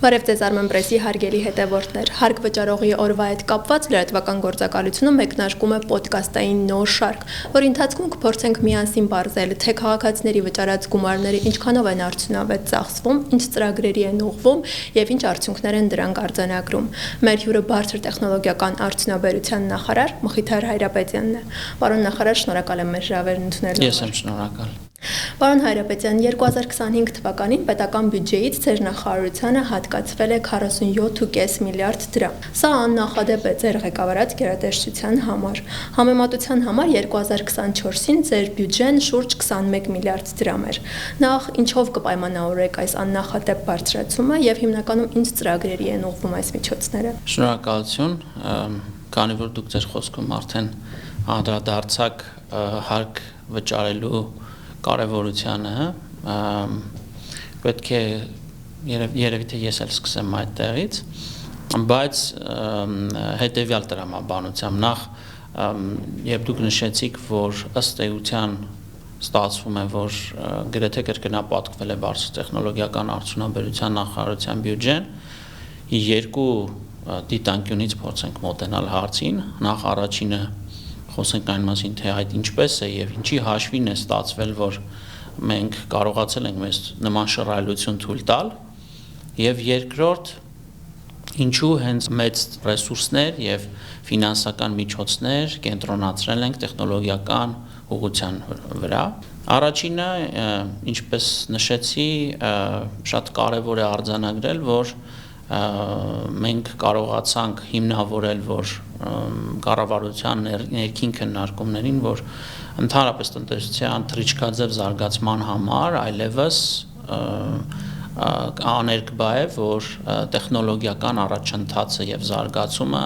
Բարև ձեզ Armen Press-ի հարգելի հետևորդներ, հարկ վճարողի օրվա հետ կապված լրատվական գործակալությունը մեկնարկում է ոդկասթային նոր շարք, որի ընթացքում կփորձենք միասին բարձել, թե քաղաքացիների վճարած գումարները ինչքանով են արդյունավետ ծախսվում, ինչ ծրագրերի են ուղղվում եւ ինչ արդյունքներ են դրանք արձանագրում։ Մեր հյուրը բարձր տեխնոլոգիական արդյունաբերության նախարար Մխիթար Հայրապետյանն է։ Պարոն նախարար, շնորհակալ եմ մեր հրավերն ընդունելու համար։ Ես եմ շնորհակալ։ Պարոն Հայրապետյան, 2025 թվականին պետական բյուջեից ձեր նախարարությանը հատկացվել է 47.5 միլիարդ դրամ։ Սա աննախադեպ է ձեր ղեկավարած գերատեսչության համար։ Համեմատության համար 2024-ին ձեր բյուջեն շուրջ 21 միլիարդ դրամ էր։ Նախ ինչով կպայմանավորեք այս աննախադեպ բարձրացումը եւ հիմնականում ինչ ծրագրերի են ուղղվում այս միջոցները։ Շնորհակալություն, քանի որ դուք ձեր խոսքում արդեն անդրադարձաք հարկ վճարելու կարևորությանը, պետք է երևի թե ես էլ սկսեմ այդտեղից, բայց հետևյալ տրամաբանությամբ նախ երբ դուք նշեցիք, որ ըստ էության ստացվում է, որ գրեթե կրկնապատկվել է բարձր տեխնոլոգիական արդյունաբերության նախարարության բյուջեն, երկու դիտանկյունից փորձենք մոտենալ հարցին, նախ առաջինը խոսենք այն մասին, թե այդ ինչպես է եւ ինչի հաշվին է ստացվել, որ մենք կարողացել ենք մեզ նման շռայլություն թույլ տալ, եւ երկրորդ ինչու հենց մեծ ռեսուրսներ եւ ֆինանսական միջոցներ կենտրոնացրել ենք տեխնոլոգիական ուղղության վրա։ Առաջինը, ինչպես նշեցի, շատ կարեւոր է արձանագրել, որ մենք կարողացանք հիմնավորել, որ կառավարության ներքին քննարկումներին, որ ընդհանրապես տնտեսության թռիչքաձև զարգացման համար այլևս աներկբա է, որ տեխնոլոգիական առաջընթացը եւ զարգացումը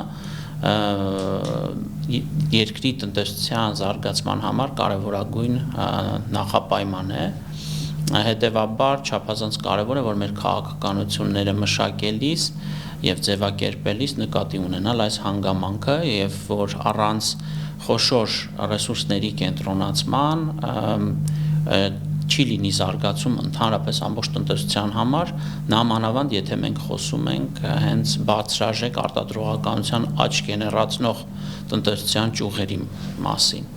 երկրի տնտեսության զարգացման համար կարևորագույն նախապայման է։ Հետևաբար չափազանց կարևոր է, որ մեր քաղաքականությունները մշակելիս եւ ձևակերպելիս նկատի ունենալ այս հանգամանքը եւ որ առանց խոշոր ռեսուրսների կենտրոնացման չի լինի զարգացում ընդհանրապես ամբողջ տնտեսության համար, նամանավանդ եթե մենք խոսում ենք հենց բարձրաժեք արտադրողականության աճ գեներացնող տնտեսության ճյուղերի մասին։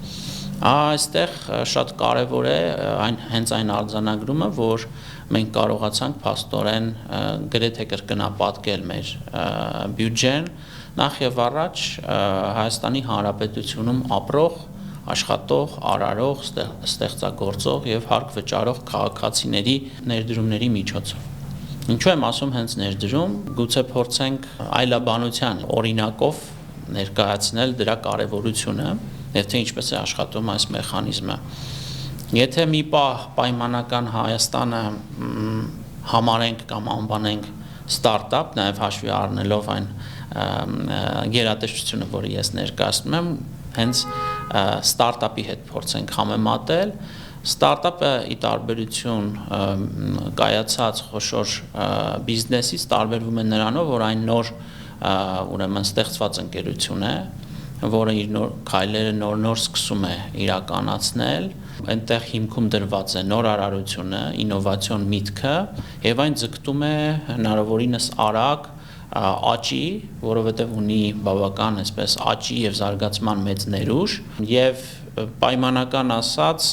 Այստեղ շատ կարևոր է հենց այն արձանագրումը, որ մենք կարողացանք փաստորեն գրեթե կրկնապատկել մեր բյուջեն, նախ եւ առաջ Հայաստանի Հանրապետությունում ապրող, աշխատող, արարող, ստեղծագործող եւ հարկ վճարող քաղաքացիների ներդրումների միջոցով։ Ինչու եմ ասում հենց ներդրում, գուցե փորձենք այլաբանության օրինակով ներկայացնել դրա կարևորությունը եւ թե ինչպես է աշխատում այս մեխանիզմը։ Եթե մի պահ պայմանական Հայաստանը համարենք կամ անվանենք ստարտափ, նաեւ հաշվի առնելով այն գերատեսչությունը, որը ես ներկայացնում եմ, հենց ստարտափի հետ փորձենք համեմատել, ստարտափը ի տարբերություն կայացած խոշոր բիզնեսից տարբերվում է նրանով, որ այն նոր ուրեմն ստեղծված ընկերություն է, որը իր քայլերը նոր սկսում է իրականացնել, այնտեղ հիմքում դրված է նոր արարությունը, ինովացիոն միտքը եւ այն ձգտում է հնարավորինս արագ աճի, որովհետեւ ունի բավական այսպես աճի եւ զարգացման մեծ ներուժ եւ պայմանական ասած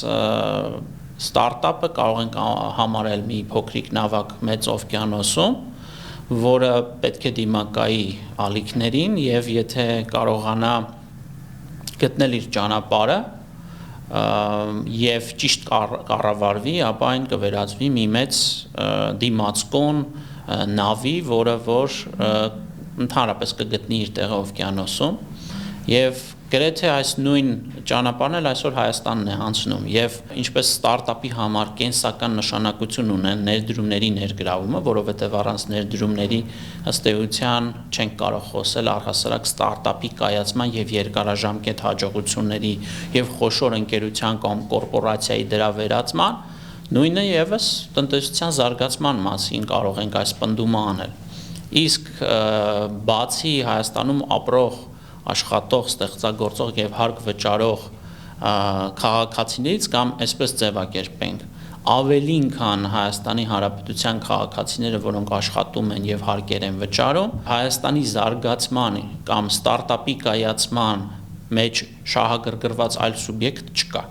ստարտափը կարող ենք համարել մի փոքրիկ նավակ մեծ օվկիանոսում, որը պետք է դիմակայի ալիքներին եւ եթե կարողանա գտնել իր ճանապարհը եւ ճիշտ կառավարվի, ապա այն կվերածվի մի մեծ դիմացկուն նավի, որը որ ընդհանրապես կգտնի իր տեղը օվկիանոսում եւ գրեթե այս նույն ճանապարհն էլ այսօր Հայաստանն է անցնում եւ ինչպես ստարտափի համար կենսական նշանակություն ունեն ներդրումների ներգրավումը, որովհետեւ առանց ներդրումների ըստ էության չենք կարող խոսել առհասարակ ստարտափի կայացման եւ երկարաժամկետ հաջողությունների եւ խոշոր ընկերության կամ կորպորացիայի դրա վերածման, նույնը եւս տնտեսության զարգացման մասին կարող ենք այս պնդումը անել։ Իսկ բացի Հայաստանում ապրող աշխատող, ստեղծագործող եւ հարկ վճարող քաղաքացիներից կամ այսպես ձևակերպենք ավելին քան Հայաստանի Հանրապետության քաղաքացիները, որոնք աշխատում են եւ հարկեր են վճարում, Հայաստանի զարգացման կամ ստարտափի կայացման մեջ շահագրգռված այլ սուբյեկտ չկա։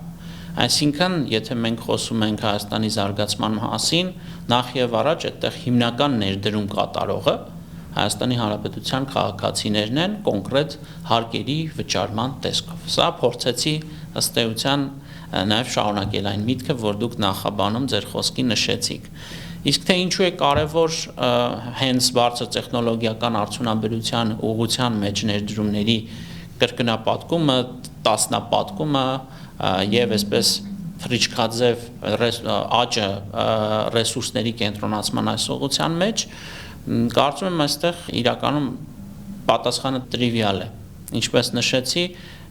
Այսինքն, եթե մենք խոսում ենք Հայաստանի զարգացման մասին, նախ եւ առաջ այդտեղ հիմնական ներդրում կատարողը Հայաստանի Հանրապետության քաղաքացիներն են կոնկրետ հարկերի վճարման տեսքով։ Սա փորձեցի ըստ էության նաև շարունակել այն միտքը, որ դուք նախաբանում ձեր խոսքի նշեցիք։ Իսկ թե ինչու է կարևոր հենց բարձր տեխնոլոգիական արդյունաբերության ուղղության մեջ ներդրումների կրկնապատկումը, տասնապատկումը եւ այսպես ֆրիչքաձև աճը ռեսուրսների կենտրոնացման այս ուղղության մեջ, կարծում եմ այստեղ իրականում պատասխանը տրիվիալ է։ Ինչպես նշեցի,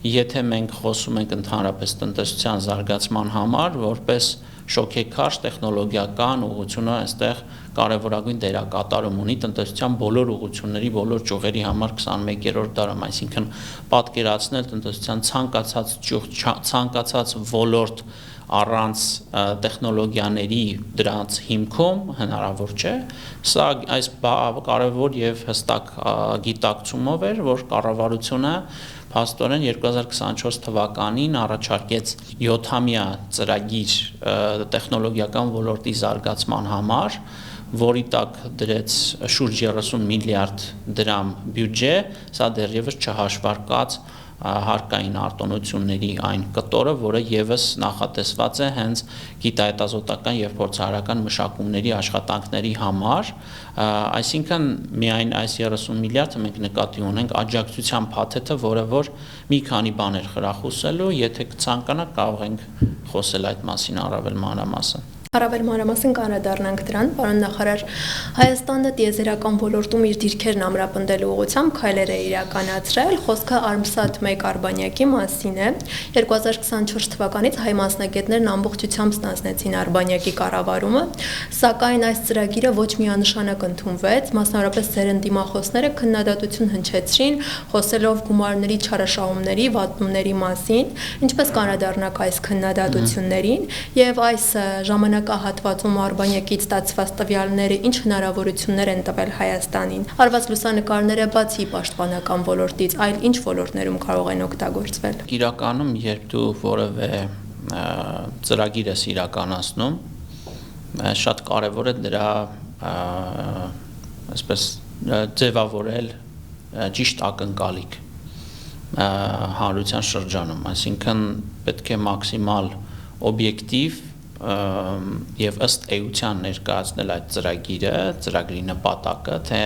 եթե մենք խոսում ենք ընդհանրապես տնտեսության զարգացման համար, որպես շոկեքարշ տեխնոլոգիական ուղղությունը այստեղ կարևորագույն դերակատարում ունի տնտեսության բոլոր ուղղությունների, բոլոր ճյուղերի համար 21-րդ դարում, այսինքն պատկերացնել տնտեսության ցանկացած ճյուղ, ցանկացած ոլորտ առանց տեխնոլոգիաների դրանց հիմքում հնարավոր չէ։ Սա այս կարևոր եւ հստակ գիտակցումով էր, որ կառավարությունը փաստորեն 2024 թվականին առաջարկեց 7-ամյա ծրագիր տեխնոլոգիական ոլորտի զարգացման համար, որի տակ դրեց շուրջ 30 միլիարդ դրամ բյուջե, սա դեռևս չհաշվարկած հարկային արտոնությունների այն կտորը, որը եւս նախատեսված է հենց գիտահետազոտական եւ փորձարարական մշակումների աշխատանքների համար, այսինքն միայն այս 30 միլիարդը մենք նկատի ունենք աջակցության փաթեթը, որը որ մի քանի բաներ խրախուսելու, եթե կցանկանաք կարող ենք խոսել այդ մասին առավել մանրամասն։ Առավել մանրամասն կանրադառնանք դրան, պարոն նախարար, Հայաստանը տիեզերական ոլորտում իր դիրքերն ամրապնդելու ուղղությամբ քայլեր է իրականացրել, խոսքը Armsat 1 արբանյակի մասին է։ 2024 թվականից հայ մասնագետներն ամբողջությամբ ստանձնեցին արբանյակի կառավարումը, սակայն այս ծրագիրը ոչ միանշանակ ընդունվեց, մասնավորապես ձեր ընդդիմախոսները քննադատություն հնչեցրին, խոսելով գումարների չարաշահումների, վատնումների մասին, ինչպես կանրադառնաք այս քննադատություններին եւ այս ժամանակահատվածում արբանյակից ստացված տվյալները ինչ հնարավորություններ են տվել Հայաստանին։ Արված լուսանկարները բացի պաշտպանական ոլորտից, այլ ինչ ոլորտներում կարող են օգտագործվել։ Իրականում, երբ դու որևէ ծրագիր ես իրականացնում, շատ կարևոր է դրա այսպես ձևավորել ճիշտ ակնկալիք հանրության շրջանում, այսինքն պետք է մաքսիմալ օբյեկտիվ եւ ըստ էության ներկայացնել այդ ծրագիրը, ծրագրի նպատակը, թե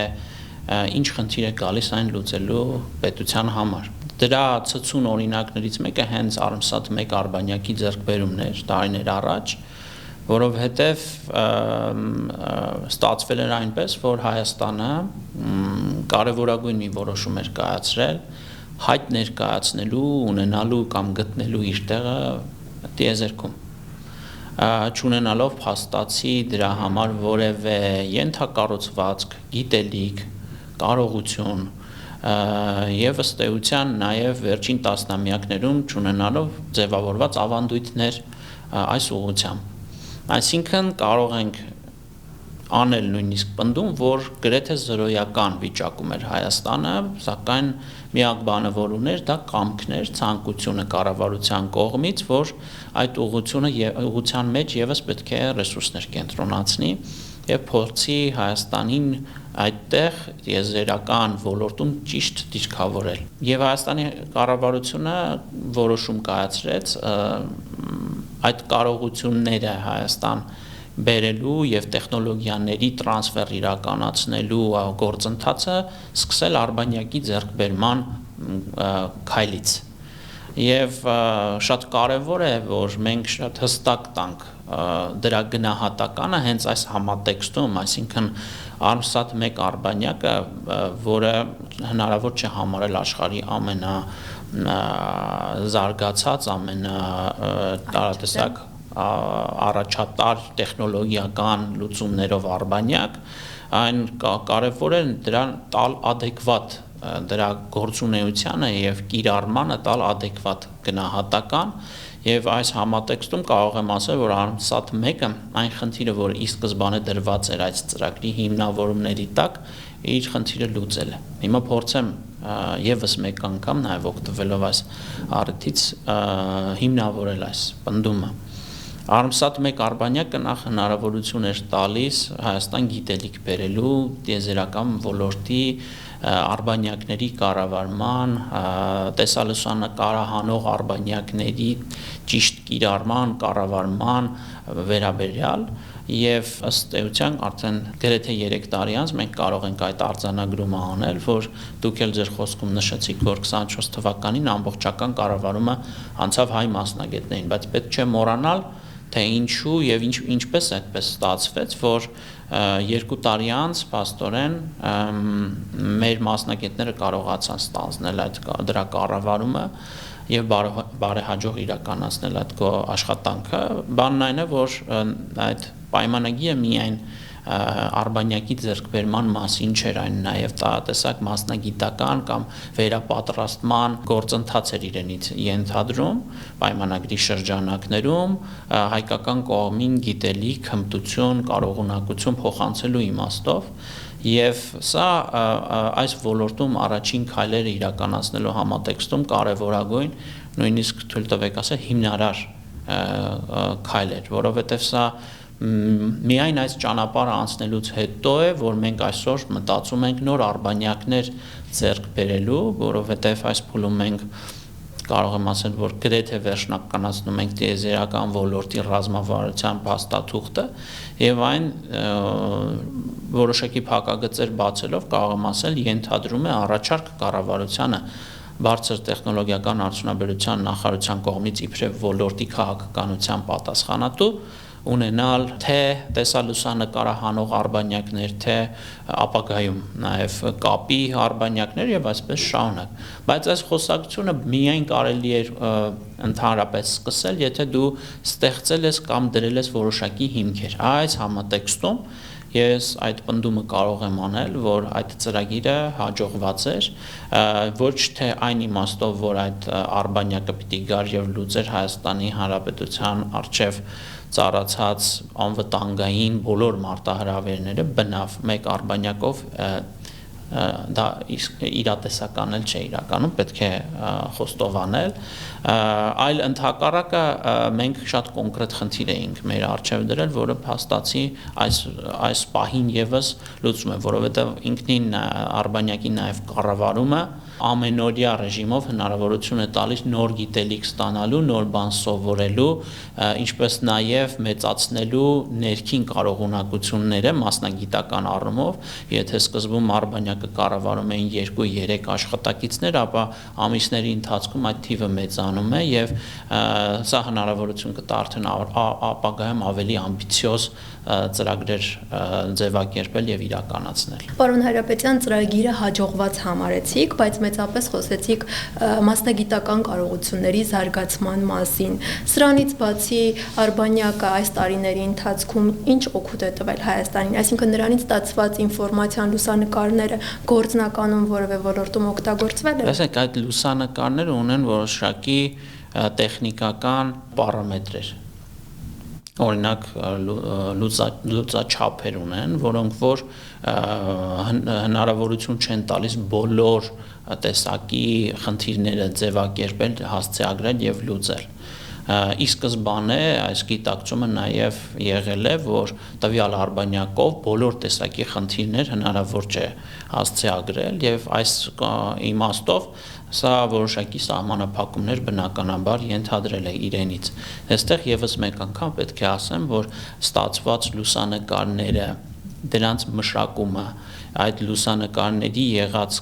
ինչ խնդիր է գալիս այն լուծելու պետության համար։ Դրա ցցուն օրինակներից մեկը հենց Armsat 1 արբանյակի ձեռքբերումն էր տարիներ առաջ, որովհետեւ ստացվել էր այնպես, որ Հայաստանը կարևորագույն մի որոշում էր կայացրել հայտ ներկայացնելու, ունենալու կամ գտնելու իր տեղը տիեզերքում, չունենալով փաստացի դրա համար որևէ ենթակառուցվածք, գիտելիք, կարողություն եւ ըստ էության նաեւ վերջին տասնամյակներում չունենալով ձևավորված ավանդույթներ այս ուղղությամբ։ Այսինքն կարող ենք անել նույնիսկ պնդում, որ գրեթե զրոյական վիճակում էր Հայաստանը, սակայն միակ բանը որ ուներ, դա կամքն էր, ցանկությունը կառավարության կողմից, որ այդ ուղղության մեջ եւս պետք է ռեսուրսներ կենտրոնացնի եւ փորձի Հայաստանին այդտեղ տիեզերական ոլորտում ճիշտ դիրքավորել։ Եվ Հայաստանի կառավարությունը որոշում կայացրեց այդ կարողությունները Հայաստան բերելու եւ տեխնոլոգիաների տրանսֆեր իրականացնելու գործընթացը սկսել արբանյակի ձեռքբերման քայլից։ Եվ շատ կարևոր է, որ մենք շատ հստակ տանք դրա գնահատականը հենց այս համատեքստում, այսինքն Armsat 1 արբանյակը, որը հնարավոր չէ համարել աշխարհի ամենազարգացած, տարատեսակ առաջատար տեխնոլոգիական լուծումներով արբանյակ, այն կարևոր է դրան տալ adekvat դրա գործունեությանը եւ կիրառմանը տալ adekvat գնահատական Եվ այս համատեքստում կարող եմ ասել, որ Armsat 1-ը այն խնդիրը, որ ի սկզբանե դրված էր այս ծրագրի հիմնավորումների տակ, իր խնդիրը լուծել է։ Հիմա փորձեմ եւս մեկ անգամ նաև օգտվելով այս առիթից հիմնավորել այս պնդումը։ Armsat 1 արբանյակը նախ հնարավորություն էր տալիս Հայաստան գիտելիք բերելու տիեզերական ոլորտի արբանյակների կառավարման, տեսալուսանկարահանող արբանյակների ճիշտ կիրառման, կառավարման վերաբերյալ եւ ըստ էության արդեն գրեթե 3 տարի անց մենք կարող ենք այդ արձանագրումը անել, որ դուք էլ ձեր խոսքում նշեցիք, որ 24 թվականին ամբողջական կառավարումը անցավ հայ մասնագետներին, բայց պետք չէ մոռանալ թե ինչու եւ ինչպես այդպես ստացվեց, որ 2 տարի անց փաստորեն մեր մասնագետները կարողացան ստանձնել դրա կառավարումը եւ բարեհաջող իրականացնել այդ աշխատանքը։ Բանն այն է, որ այդ պայմանագիրը միայն արբանյակի ձեռքբերման մասին չէր, այն նաև տեսակ մասնագիտական կամ վերապատրաստման գործընթաց էր իրենից ենթադրում պայմանագրի շրջանակներում հայկական կողմին գիտելիք, հմտություն, կարողունակություն փոխանցելու իմաստով եւ սա այս ոլորտում առաջին քայլերը իրականացնելու համատեքստում կարևորագույն, նույնիսկ թույլ տվեք ասել հիմնարար քայլ էր, որովհետեւ սա միայն այս ճանապարհը անցնելուց հետո է, որ մենք այսօր մտածում ենք նոր արբանյակներ ձեռք բերելու, որովհետև այս փուլում մենք կարող եմ ասել, որ գրեթե վերջնականացնում ենք տիեզերական ոլորտի ռազմավարության փաստաթուղթը եւ այն որոշակի փակագծեր բացելով կարող եմ ասել ենթադրում է առաջարկ կառավարությանը բարձր տեխնոլոգիական արդյունաբերության նախարարության կողմից իբրև ոլորտի քաղաքականության պատասխանատու ունենալ թե տեսալուսանկարահանող արբանյակներ, թե ապագայում նաև կապի արբանյակներ եւ այսպես շարունակ։ Բայց այս խոսակցությունը միայն կարելի է ընդհանրապես սկսել, եթե դու ստեղծել ես կամ դրել ես որոշակի հիմքեր։ Այս համատեքստում ես այդ պնդումը կարող եմ անել, որ այդ ծրագիրը հաջողված էր, ոչ թե այն իմաստով, որ այդ արբանյակը պիտի գար եւ լուծեր Հայաստանի Հանրապետության արչեւ ծառացած անվտանգային բոլոր մարտահրավերները բնավ մեկ արբանյակով դա իրատեսական էլ չէ իրականում, պետք է խոստովանել, այլ ընդհակառակը մենք շատ կոնկրետ խնդիր էինք մեր առջև դրել, որը փաստացի այս պահին եւս լուծում է, որովհետեւ ինքնին արբանյակի նաեւ կառավարումը ամենօրյա ռեժիմով հնարավորություն է տալիս նոր գիտելիք ստանալու, նոր բան սովորելու, ինչպես նաև մեծացնելու ներքին կարողունակությունները մասնագիտական առումով, եթե սկզբում արբանյակը կառավարում էին 2-3 աշխատակիցներ, ապա ամիսների ընթացքում այդ թիվը մեծանում է եւ սա հնարավորություն կտա արդեն ապագայում ավելի ամբիցիոզ ծրագրեր ձևակերպել եւ իրականացնել։ Պարոն Հայրապետյան, ծրագիրը հաջողված համարեցիք, բայց մեծապես խոսեցիք մասնագիտական կարողությունների զարգացման մասին։ Սրանից բացի արբանյակը այս տարիների ընթացքում ինչ օգուտ է տվել Հայաստանին, այսինքն նրանից ստացված ինֆորմացիան, լուսանկարները գործնականում որևէ ոլորտում օգտագործվել են։ Տեսեք, այդ լուսանկարները ունեն որոշակի տեխնիկական պարամետրեր։ Օրինակ լուծաչափեր ունեն, որոնք որ հնարավորություն չեն տալիս բոլոր տեսակի խնդիրները ձևակերպել, հասցեագրել եւ լուծել։ Ի սկզբանե այս գիտակցումը նաև եղել է, որ տվյալ արբանյակով բոլոր տեսակի խնդիրներ հնարավոր չէ հասցեագրել եւ այս իմաստով սա որոշակի սահմանափակումներ բնականաբար ենթադրել է իրենից։ Այստեղ եւս մեկ անգամ պետք է ասեմ, որ ստացված լուսանկարները, դրանց մշակումը, այդ լուսանկարների եղած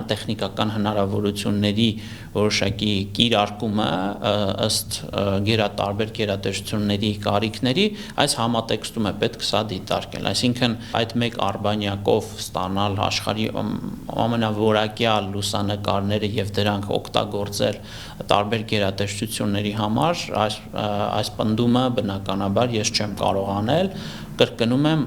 տեխնիկական հնարավորությունների որոշակի կիրարկումը ըստ գերատարբեր գերատեսչությունների կարիքների այս համատեքստում է պետք սա դիտարկել, այսինքն այդ մեկ արբանյակով ստանալ աշխարհի ամենավորակյալ լուսանկարները եւ դրանք օգտագործել տարբեր գերատեսչությունների համար այս պնդումը բնականաբար ես չեմ կարող անել, կրկնում եմ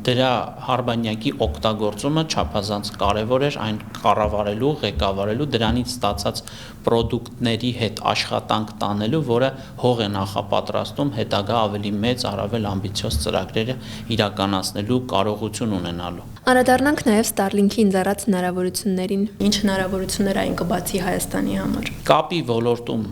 դրա արբանյակի տեխնոլոգիայի օգտագործումը չափազանց կարևոր էր այն կառավարելու, ղեկավարելու, դրանից ստացած պրոդուկտների հետ աշխատանք տանելու, որը հող է նախապատրաստում հետագա ավելի մեծ, առավել ամբիցիոզ ծրագրերը իրականացնելու կարողություն ունենալու։ Անդրադառնանք նաև Starlink-ի ընձեռած հնարավորություններին։ Ինչ հնարավորություններ այն կբացի Հայաստանի համար։ Կապի ոլորտում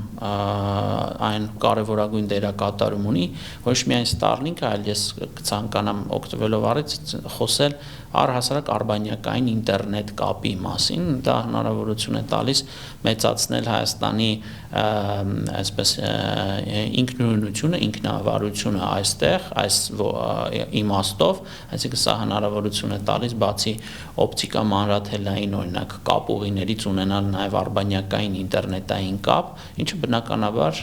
այն կարևորագույն դերակատարում ունի, ոչ միայն Starlink-ը, այլ ես կցանկանամ օգտվելով առից խոսել առհասարակ արբանյակային ինտերնետ կապի մասին, դա հնարավորություն է տալիս մեծացնել Հայաստանի այսպես ինքնուրույնությունը, ինքնավարությունը այստեղ, այս իմաստով, այսինքն սա հնարավորություն է տալիս բացի օպտիկա մանրաթելային օրինակ կապ ուղիներից ունենալ նաև արբանյակային ինտերնետային կապ, ինչը բնականաբար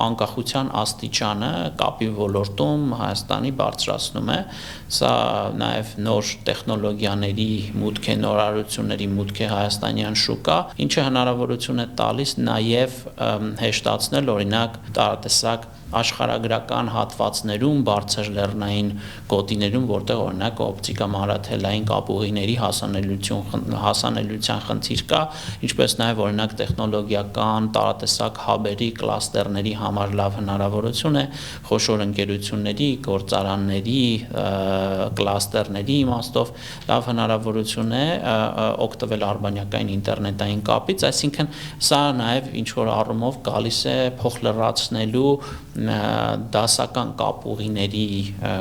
անկախության աստիճանը կապի ոլորտում Հայաստանի բարձրացնում է, սա նաև նոր տեխնոլոգիաների մուտք է, նորարարությունների մուտք է հայաստանյան շուկա, ինչը հնարավորություն է տալիս նաև հեշտացնել օրինակ տարատեսակ աշխարհագրական հատվածներում, բարձր լեռնային գոտիներում, որտեղ օրինակ օպտիկա մանրաթելային կապուղիների հասանելիության խնդիր կա, ինչպես նաև օրինակ տեխնոլոգիական տարատեսակ հաբերի, կլաստերների համար լավ հնարավորություն է, խոշոր ընկերությունների, գործարանների, կլաստերների իմաստով լավ հնարավորություն է օգտվել արբանյակային ինտերնետային կապից, այսինքն սա նաև ինչ-որ առումով գալիս է փոխլրացնելու դասական կապուղիների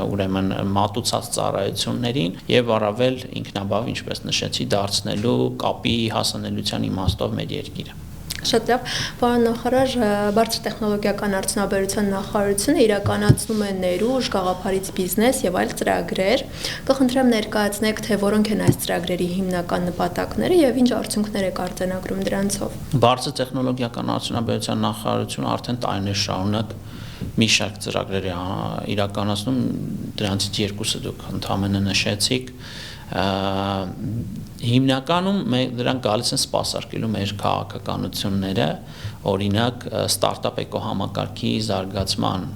ուրեմն մատուցած ծառայություններին եւ առավել ինքնաբավ, ինչպես նշեցի, դարձնելու կապի հասանելիության իմաստով մեր երկիրը։ Շատ լավ, պարոն նախարար, բարձր տեխնոլոգիական արդյունաբերության նախարարությունը իրականացնում է ներուժ, գաղափարից բիզնես եւ այլ ծրագրեր։ Կխնդրեմ ներկայացնեք, թե որոնք են այս ծրագրերի հիմնական նպատակները եւ ինչ արդյունքներ եք արձանագրում դրանցով։ Բարձր տեխնոլոգիական արդյունաբերության նախարարությունը արդեն տարիներ շարունակ մի շարք ծրագրեր է իրականացնում, դրանցից երկուսը դուք ընդհանրապես նշեցիք։ Հիմնականում դրանք գալիս են սպասարկելու մեր քաղաքականությունները, օրինակ ստարտափ էկոհամակարգի զարգացման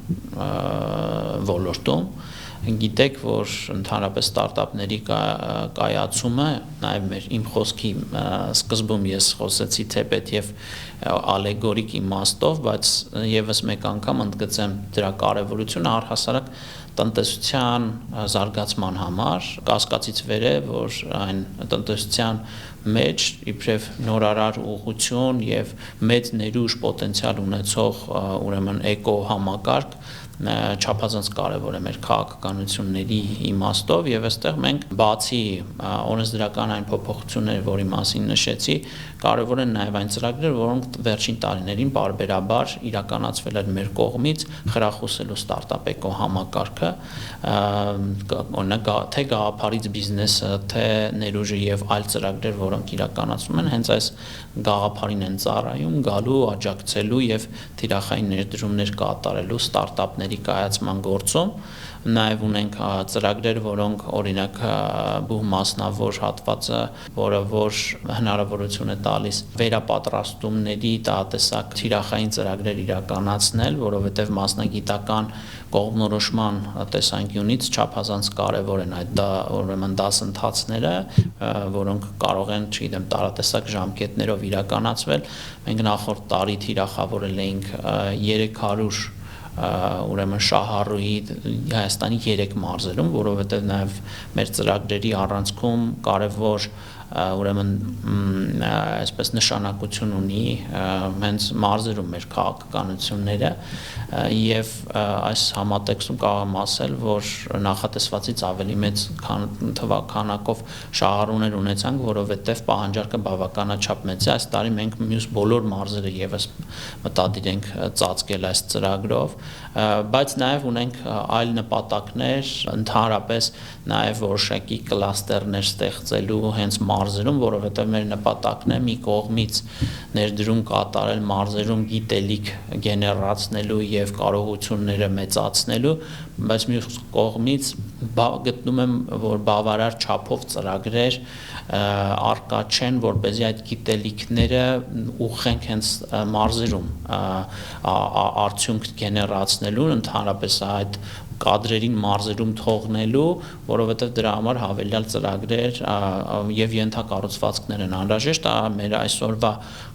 ոլորտում գիտեք, որ ընդհանրապես ստարտափների կայացումը, նաև իմ խոսքի սկզբում ես խոսեցի թեպետ եւ ալեգորիկ իմաստով, բայց եւս մեկ անգամ ընդգծեմ դրա կարեւորությունը առհասարակ տնտեսության զարգացման համար, կասկածից վեր է, որ այն տնտեսության մեջ իբրև նորարար ուղղություն եւ մեծ ներուժ պոտենցիալ ունեցող ուրեմն էկո համակարգ չափազանց կարևոր է մեր քաղաքականությունների իմաստով եւ այստեղ մենք բացի օրենսդրական այն փոփոխությունները, որի մասին նշեցի, կարևոր են նաեւ այն ծրագրեր, որոնք վերջին տարիներին բարբերաբար իրականացվել են մեր կողմից, խրախուսելու ստարտափ էկո համակարգը, օրինակ թե գաղափարից բիզնեսը, թե ներուժը եւ այլ ծրագրեր, որոնք իրականացվում են, հենց այս գաղափարին են ծառայում, գալու, աջակցելու եւ թիրախային ներդրումներ կատարելու ստարտափների կայացման գործում, նաև ունենք ծրագրեր, որոնք օրինակ բուհմասնավոր հատվածը, որը որ հնարավորություն է տալիս վերապատրաստումների տահատեսակ թիրախային ծրագրեր իրականացնել, որովհետև մասնագիտական կողմնորոշման տեսանկյունից չափազանց կարևոր են այդ ուրեմն դասընթացները, որոնք կարող են, չգիտեմ, տարատեսակ ժամկետներով իրականացվել։ Մենք նախորդ տարի թիրախավորել էինք 300 ուրեմն շահառուի Հայաստանի 3 մարզերում, որովհետև նաև մեր ծրագրերի առանցքում կարևոր ուրեմն այսպես նշանակություն ունի հենց մարզերում մեր քաղաքականությունները եւ այս համատեքստում կարող եմ ասել, որ նախատեսվածից ավելի մեծ թվականակով շահառուներ ունեցանք, որովհետեւ պահանջարկը բավականաչափ մեծ է։ Այս տարի մենք մյուս բոլոր մարզերը եւս մտադիր ենք ծածկել այս ծրագրով, բայց նաև ունենք այլ նպատակներ, ընդհանրապես նաև որոշակի կլաստերներ ստեղծելու հենց մարզերում, որովհետև մեր նպատակն է մի կողմից ներդրում կատարել մարզերում գիտելիք գեներացնելու եւ կարողությունները մեծացնելու, բայց մյուս կողմից գտնում եմ, որ բավարար չափով ծրագրեր արկա չեն, որպեսզի այդ գիտելիքները ուղղենք հենց մարզերում արդյունք գեներացնելուն, ընդհանրապես այդ կադրերին մարզերում թողնելու, որովհետև դրա համար հավելյալ ծրագրեր եւ ենթակառուցվածքներ են անհրաժեշտ, մեր այսօրվա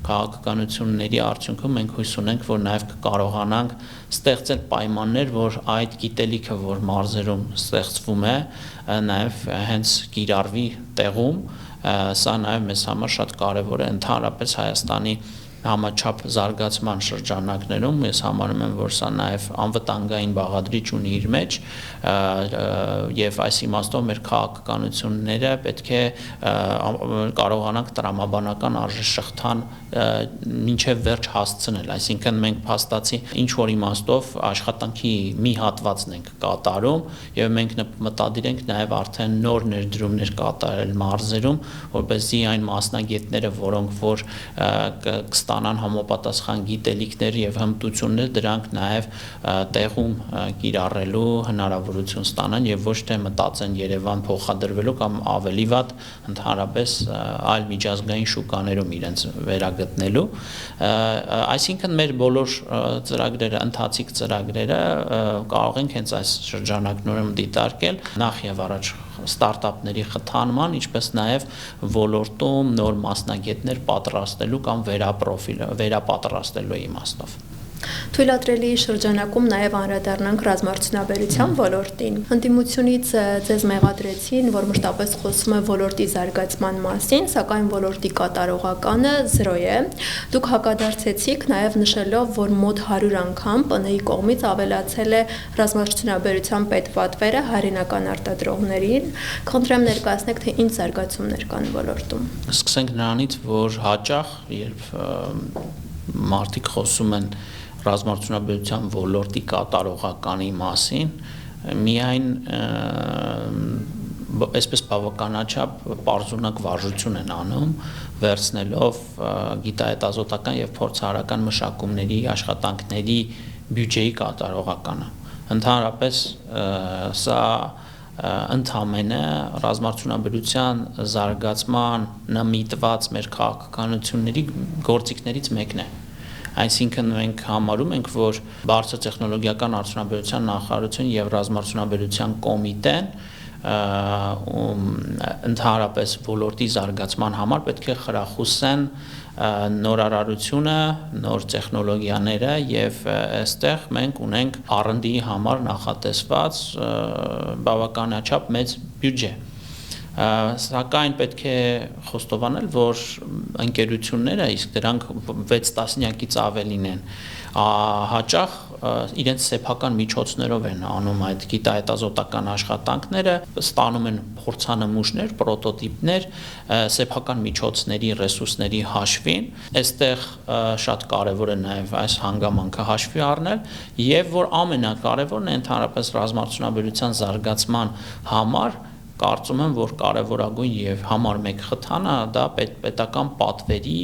քաղաքականությունների արդյունքում մենք հույս ունենք, որ նաեւ կկարողանանք ստեղծել պայմաններ, որ այդ գիտելիքը, որ մարզերում ստեղծվում է, նաեւ հենց կիրառվի տեղում, սա նաեւ մեզ համար շատ կարեւոր է ընդհանրապես Հայաստանի համաչափ զարգացման շրջանակներում ես համարում եմ, որ սա նաև անվտանգային բաղադրիչ ունի իր մեջ եւ այս իմաստով մեր քաղաքականությունները պետք է կարողանանք տրամաբանական արժեշղթան մինչև վերջ հասցնել, այսինքն մենք փաստացի ինչ որ իմաստով աշխատանքի մի հատվածն ենք կատարում եւ մենք մտադիր ենք նաեւ արդեն նոր ներդրումներ կատարել մարզերում, որպեսզի այն մասնագետները, որոնք որ կստանան համապատասխան գիտելիքներ եւ հմտություններ, դրանք նաեւ տեղում կիրառելու հնարավորություն ստանան եւ ոչ թե մտածեն Երևան փոխադրվելու կամ ավելի վատ ընդհանրապես այլ միջազգային շուկաներում իրենց վերագտնելու, այսինքն մեր բոլոր ծրագրերը, ընթացիկ ծրագրերը կարող ենք հենց այս շրջանակներում դիտարկել նախ եւ առաջ ստարտափների խթանման, ինչպես նաև ոլորտում նոր մասնագետներ պատրաստելու կամ վերապատրաստելու իմաստով։ Թույլատրելի շրջանակում նաև անդրադառնանք ռազմարդյունաբերության ոլորտին։ Ընդդիմությունից ձեզ մեղադրեցին, որ մշտապես խոսում է ոլորտի զարգացման մասին, սակայն ոլորտի կատարողականը 0 է։ Դուք հակադարձեցիք նաև նշելով, որ մոտ 100 անգամ ՊՆ-ի կողմից ավելացել է ռազմարդյունաբերության պետպատվերը հայրենական արտադրողներին։ Խնդրեմ ներկայացնեք, թե ինչ զարգացումներ կան ոլորտում։ Սկսենք նրանից, որ հաճախ, երբ մարդիկ խոսում են ռազմարդյունաբերության ոլորտի կատարողականի մասին, միայն այսպես բավականաչափ պարզունակ վարժություն են անում, վերցնելով գիտահետազոտական եւ փորձարարական մշակումների աշխատանքների բյուջեի կատարողականը։ Ընդհանրապես սա ընդհանրապես ռազմարդյունաբերության զարգացման նմիտված մեր քաղաքականությունների գործիքներից մեկն է։ Այսինքն մենք համարում ենք, որ բարձր տեխնոլոգիական արդյունաբերության նախարարություն եւ ռազմարդյունաբերության կոմիտեն ընդհանրապես ոլորտի զարգացման համար պետք է խրախուսեն նորարարությունը, նոր տեխնոլոգիաները եւ այստեղ մենք ունենք R&D համար նախատեսված բավականաչափ մեծ բյուջե։ Սակայն պետք է խոստովանել, որ ընկերությունները, իսկ դրանք 6 տասնյակից ավելին են, հաճախ իրենց սեփական միջոցներով են անում այդ գիտահետազոտական աշխատանքները, ստանում են փորձանմուշներ, պրոտոտիպներ սեփական միջոցների, ռեսուրսների հաշվին։ Այստեղ շատ կարևոր է նաև այս հանգամանքը հաշվի առնել եւ որ ամենակարևորն է ընդհանրապես ռազմարդյունաբերության զարգացման համար կարծում եմ, որ կարևորագույն եւ համար 1 խթանը դա պետական պատվերի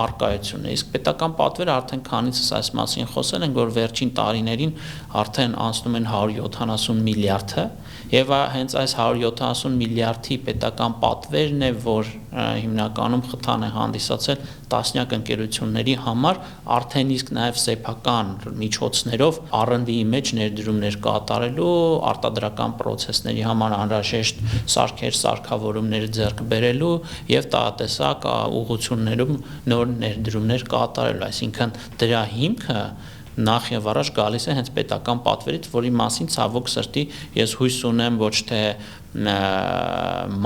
արկայությունն է։ Իսկ պետական պատվերը արդեն քանիցս այս մասին խոսել ենք, որ վերջին տարիներին արդեն անցնում են 170 միլիարդը եւ հենց այս 170 միլիարդի պետական պատվերն է, որ հիմնականում խթան է հանդիսացել տասնյակ ընկերությունների համար արդեն իսկ նաև սեփական միջոցներով R&D-ի մեջ ներդրումներ կատարելու, արտադրական process-ների համար անհրաժեշտ սարքեր, սարքավորումներ ձեռք բերելու եւ տաղատեսակ ուղղություններում նոր ներդրումներ կատարելու, այսինքն դրա հիմքը նախ եւ առաջ գալիս է հենց պետական պատվերից, որի մասին ցավոք սրտի ես հույս ունեմ ոչ թե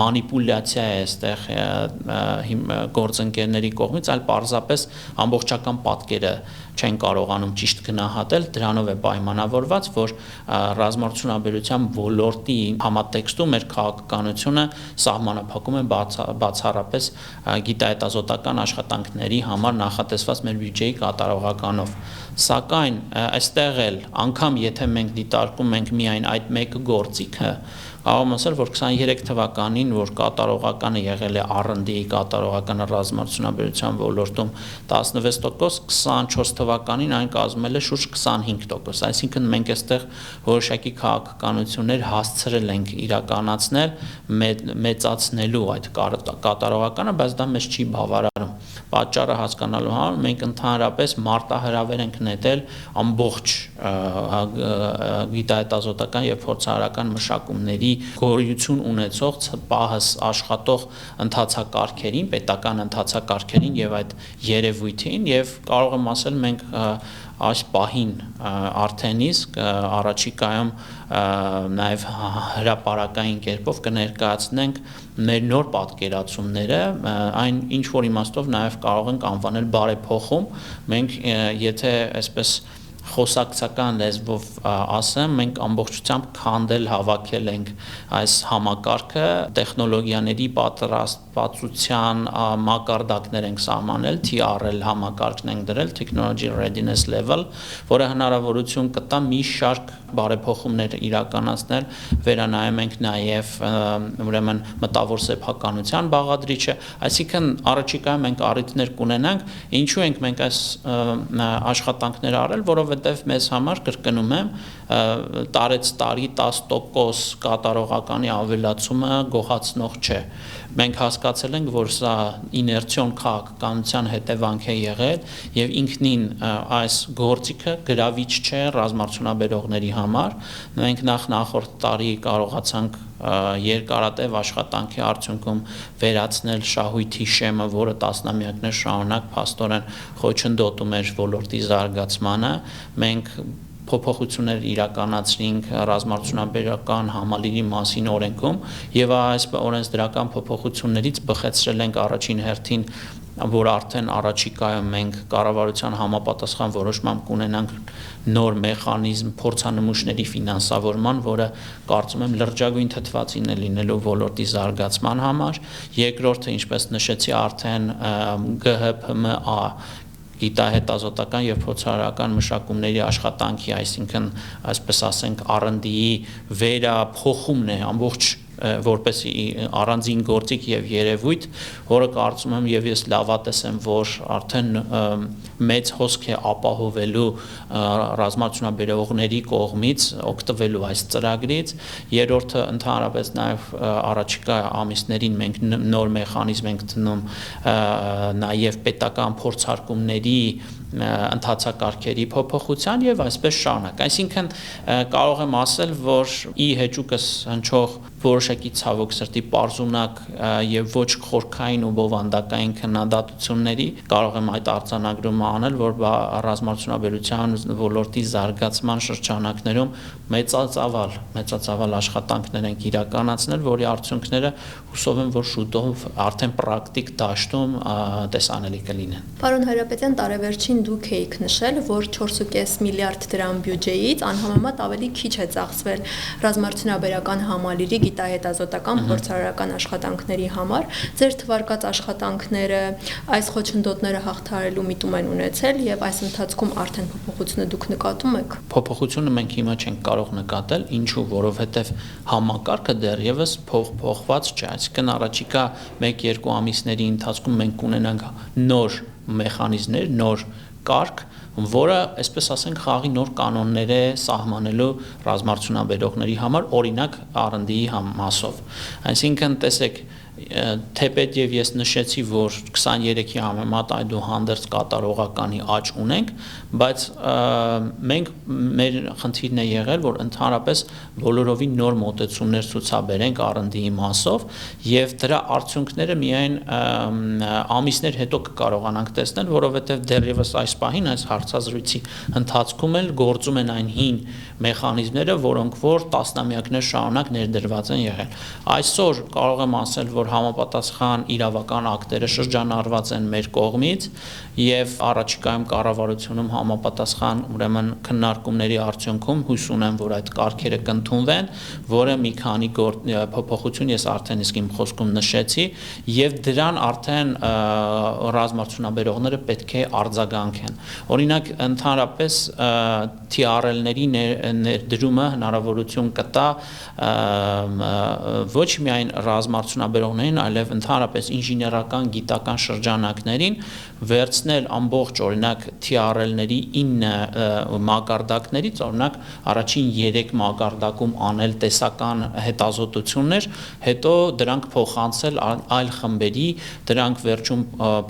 մանիպուլյացիա է այստեղ գործընկերների կողմից, այլ պարզապես ամբողջական պատկերը չեն կարողանում ճիշտ գնահատել, դրանով է պայմանավորված, որ ռազմարդյունաբերության ոլորտի համատեքստում մեր քաղաքականությունը սահմանափակում է բացառապես գիտահետազոտական աշխատանքների համար նախատեսված մեր բյուջեի կատարողականով։ Սակայն այստեղ էլ անգամ եթե մենք դիտարկում ենք միայն այդ մեկ գործիքը, կարող եմ ասել, որ 23 թվականին, որ կատարողականը եղել է R&D-ի կատարողականը ռազմարտունաբերության ոլորտում 16%, 24 թվականին այն կազմել է շուրջ 25%, այսինքն մենք այստեղ որոշակի քաղաքականություններ հասցրել ենք իրականացնել մեծացնելու այդ կատարողականը, բայց դա մեզ չի բավարարում։ Պատճառը հասկանալու համար մենք ընդհանրապես մարտահրավեր ենք նետել ամբողջ գիտահետազոտական եւ փորձարարական մշակումների գոյություն ունեցող պահս աշխատող ընթացակարգերին, պետական ընթացակարգերին եւ այդ երևույթին եւ կարող եմ ասել մենք այս պահին արդեն իսկ առաջիկայում նաև հրապարակային կերպով կներկայացնենք մեր նոր պատկերացումները, այն ինչ որ իմաստով նաև կարող ենք անվանել բարեփոխում, մենք եթե այսպես խոսակցական լեզվով ասեմ, մենք ամբողջությամբ քանդել հավաքել ենք այս համակարգը, տեխնոլոգիաների պատրաստվածության մակարդակներ ենք սահմանել, TRL համակարգն ենք դրել, Technology Readiness Level, որը հնարավորություն կտա մի շարք բարեփոխումներ իրականացնել, վերանայում ենք նաև ուրեմն մտավոր սեփականության բաղադրիչը, այսինքն առաջիկայում մենք առիթներ կունենանք, ինչու ենք մենք այս աշխատանքները արել, որովհետև մեզ համար կրկնում եմ տարեց տարի 10% կատարողականի ավելացումը գոհացնող չէ։ Մենք հասկացել ենք, որ սա իներցիոն քաղաքականության հետևանք է եղել եւ ինքնին այս գործիքը գրավիչ չէ ռազմարտունաբերողների համար։ Մենք նախորդ տարի կարողացանք երկարատև աշխատանքի արդյունքում վերացնել շահույթի շեմը, որը տասնամյակներ շարունակ փաստորեն խոչընդոտում էր ոլորտի զարգացմանը։ Մենք փոփոխություններ իրականացրինք ռազմարտունաբերական համալիրի մասին օրենքում եւ այս օրենսդրական փոփոխություններից բխեցրել ենք առաջին հերթին, որ արդեն առաջիկայում մենք կառավարության համապատասխան որոշմամբ կունենանք նոր մեխանիզմ փորձանմուշների ֆինանսավորման, որը կարծում եմ լրջագույն թթվածին է լինելու ոլորտի զարգացման համար։ Երկրորդը, ինչպես նշեցի, արդեն ԳՀՓՄԱ գիտահետազոտական եւ փորձարարական մշակումների աշխատանքի, այսինքն այսպես ասենք R&D-ի վերափոխումն է ամբողջ որպեսի առանձին գործիք եւ երևույթ, որը կարծում եմ եւ ես լավատես եմ, որ արդեն մեծ հոսք է ապահովելու ռազմարտունաբերողների կողմից օգտվելու այս ծրագրից։ Երրորդը ընդհանրապես նաեւ առաջիկա ամիսներին մենք նոր մեխանիզմ ենք դնում նաեւ պետական փորձարկումների ընթացակարգերի փոփոխության եւ այսպես շարունակ։ Այսինքն կարող եմ ասել, որ ի հեճուկս հնչող որոշակի ցավոք սրտի պարզունակ եւ ոչ խորքային ու բովանդակային քննադատությունների կարող եմ այդ արձանագրումը անել, որ ռազմարտունաբերության ոլորտի զարգացման շրջանակներում մեծածավալ աշխատանքներ ենք իրականացնել, որի արդյունքները հուսով եմ, որ շուտով արդեն պրակտիկ դաշտում տեսանելի կլինեն։ Պարոն Հայրապետյան, տարեվերջին դուք եք նշել, որ 4.5 միլիարդ դրամ բյուջեից անհամեմատ ավելի քիչ է ծախսվել ռազմարտունաբերական համալիրի գիտահետազոտական փորձարարական աշխատանքների համար։ Ձեր թվարկած աշխատանքները այս խոչընդոտները հաղթահարելու միտում են ունեցել եւ այս ընթացքում արդեն փոփոխությունը դուք նկատում եք։ Փոփոխությունը մենք հիմա չենք կարող նկատել, ինչու, որովհետեւ համակարգը դեռևս փոխված չէ, այսինքն առաջիկա 1-2 ամիսների ընթացքում մենք կունենանք նոր մեխանիզմներ, նոր կարգ, որը, այսպես ասենք, խաղի նոր կանոններ է սահմանելու ռազմարտունաբերողների համար, օրինակ R&D-ի մասով։ Այսինքն, տեսեք, թեպետ եւ ես նշեցի, որ 23-ի համեմատ այդուհանդերձ կատարողականի աճ ունենք, բայց մենք մեր խնդիրն է եղել, որ ընդհանրապես բոլորովին նոր մոտեցումներ ցուցաբերենք R&D-ի մասով եւ դրա արդյունքները միայն ամիսներ հետո կկարողանանք տեսնել, որովհետեւ դեռևս այս պահին այս հարցազրույցի ընթացքում էլ գործում են այն հին մեխանիզմները, որոնք որ տասնամյակներ շարունակ ներդրված են եղել։ Այսօր կարող եմ ասել, որ համապատասխան իրավական ակտերը շրջանառված են մեր կողմից եւ առաջիկայում կառավարությունում համապատասխան ուրեմն քննարկումների արդյունքում հույս ունեմ, որ այդ կարգերը կընդունվեն, որը մի քանի փոփոխություն ես արդեն իսկ իմ խոսքում նշեցի եւ դրան արդեն ռազմարտունաբերողները պետք է արձագանքեն։ Օրինակ ընդհանրապես TRL-ների ներդրումը հնարավորություն կտա ոչ միայն ռազմարդյունաբերողներին, այլև ընդհանրապես ինժեներական գիտական շրջանակներին վերցնել ամբողջ օրինակ TRL-ների 9 մակարդակներից, օրինակ առաջին 3 մակարդակում անել տեսական հետազոտություններ, հետո դրանք փոխանցել այլ խմբերի, դրանք վերջում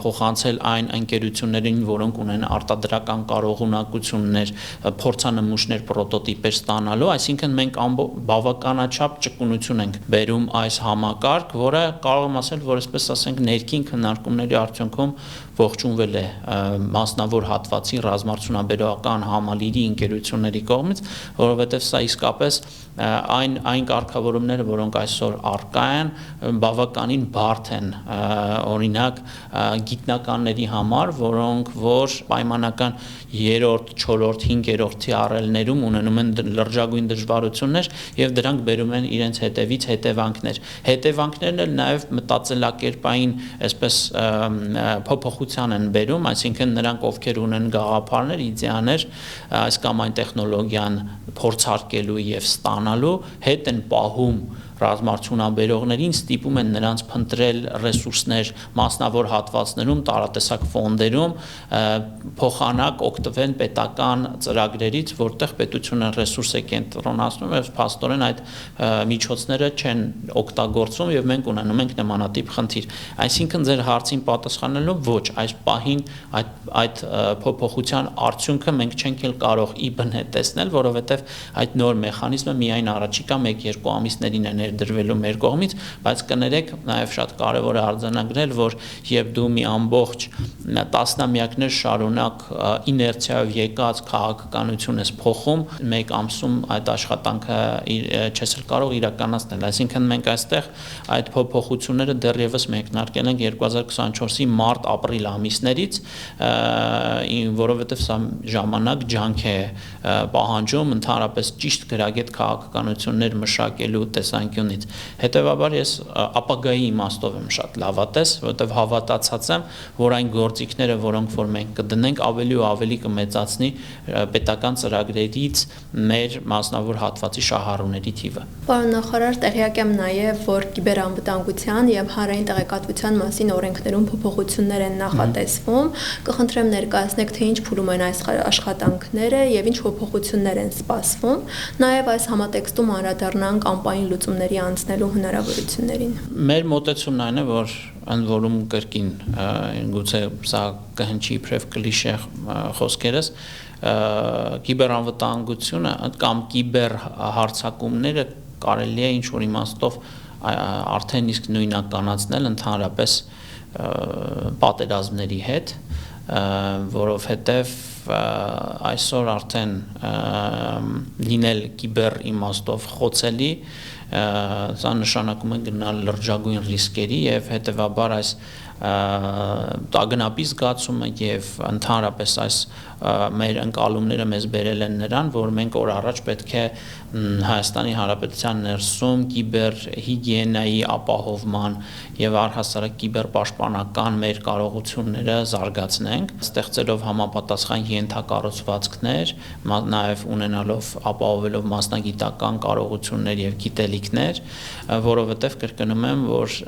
փոխանցել այն ընկերություններին, որոնք ունեն արտադրական կարողունակություններ, փորձանմուշներ, պրոտոտիպեր ստանալու, այսինքն մենք բավականաչափ ճկունություն ենք բերում այս համակարգ, որը կարող եմ ասել, որ այսպես ասենք ներքին քննարկումների արդյունքում ողջունվել է մասնավոր հատվածի ռազմարդյունաբերական համալիրի ընկերությունների կողմից, որովհետև սա իսկապես այն կարգավորումները, որոնք այսօր առկա են, բավականին բարդ են, օրինակ գիտնականների համար, որոնք որ պայմանական 3-րդ, 4-րդ, 5-րդ TRL-ներում ունենում են լրջագույն դժվարություններ եւ դրանք բերում են իրենց հետևից հետևանքներ։ Հետևանքներն էլ նաեւ մտածելակերպային, այսպես փոփոխության են բերում, այսինքն նրանք ովքեր ունեն գաղափարներ, իդեաներ, այս կամ այն տեխնոլոգիան փորձարկելու եւ ստանալու, հետ են պահում ռազմարդյունաբերողներին, ստիպում են նրանց փնտրել ռեսուրսներ մասնավոր հատվածներում, տարատեսակ ֆոնդերում, փոխանակ օգտվեն պետական ծրագրերից, որտեղ պետությունը ռեսուրս է կենտրոնացնում եւ փաստորեն այդ միջոցները չեն օգտագործվում եւ մենք ունենում ենք նմանատիպ խնդիր։ Այսինքն ձեր հարցին պատասխանելով ոչ, այս պահին այդ փոփոխության արդյունքը մենք չենք էլ կարող ի բնե տեսնել, որովհետեւ այդ նոր մեխանիզմը միայն առաջիկա 1-2 ամիսներին է ներդրվելու մեր կողմից, բայց կներեք նաև շատ կարևոր է արձանագրել, որ երբ դու մի ամբողջ տասնամյակներ շարունակ իներցիայով եկած քաղաքականություն ես փոխում, մեկ ամսում այդ աշխատանքը չես կարող իրականացնել, այսինքն մենք այստեղ այդ փոփոխությունները դեռևս մեկնարկել ենք 2024-ի մարտ-ապրիլ ամիսներից, որովհետև սա ժամանակ ջանք է պահանջում, ընդհանրապես ճիշտ գրագետ քաղաքականություններ մշակելու տեսանկյունից։ Հետևաբար ես ապագայի իմաստով եմ շատ լավատես, որովհետև հավատացած եմ, որ այն գործիքները, որոնք որ մենք կդնենք, ավելի ու ավելի կմեծացնի պետական ծրագրերից մեր մասնավոր հատվածի շահառուների թիվը։ Պարոն նախարար, տեղյակ եմ նաև, որ կիբերանվտանգության եւ հանրային տեղեկատվության մասին օրենքներում փոփոխություններ են նախատեսվում։ Կխնդրեմ ներկայացնեք, թե ինչ փուլում են այս աշխատանքները եւ ինչ փոփոխություններ են սպասվում։ Նաև այս համատեքստում անդրադառնանք անպային լուծումների անցնելու հնարավորություններին։ Մեր մոտեցումն այն է, որ ընդ որում կրկին գուցե սա կհնչի իբրև կլիշե խոսքերս, կիբերանվտանգությունը կամ կիբեր հարձակումները կարելի է ինչ-որ իմաստով արդեն իսկ նույնականացնել ընդհանրապես պատերազմների հետ, որովհետև այսօր արդեն լինել կիբեր իմաստով խոցելի, սա նշանակում է գնալ լրջագույն ռիսկերի եւ հետեւաբար այս տագնապի զգացումը եւ ընդհանրապես այս մեր ընկալումները մեզ բերել են նրան, որ մենք օր առաջ պետք է Հայաստանի Հանրապետության ներսում կիբեր հիգիենայի ապահովման եւ առհասարակ կիբերպաշտպանական մեր կարողությունները զարգացնենք, ստեղծելով համապատասխան ենթակառուցվածքներ, նաեւ ունենալով ապահովելով մասնագիտական կարողություններ եւ գիտելիքներ, որովհետեւ կրկնում եմ, որ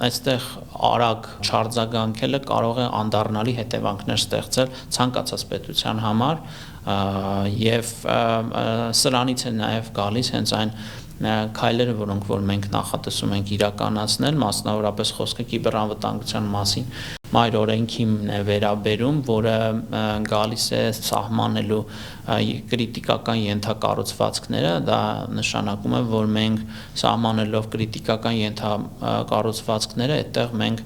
այստեղ արագ չարձագանքելը կարող է անդառնալի հետևանքներ ստեղծել ցանկացած պետության համար եւ սրանից է նաեւ գալիս հենց այն քայլերը, որոնք որ մենք նախատեսում ենք իրականացնել, մասնավորապես խոսքը կիբերանվտանգության մասին մայր օրենքին է վերաբերում, որը գալիս է սահմանելու կրիտիկական ենթակառուցվածքները, դա նշանակում է, որ մենք սահմանելով կրիտիկական ենթակառուցվածքները, այդտեղ մենք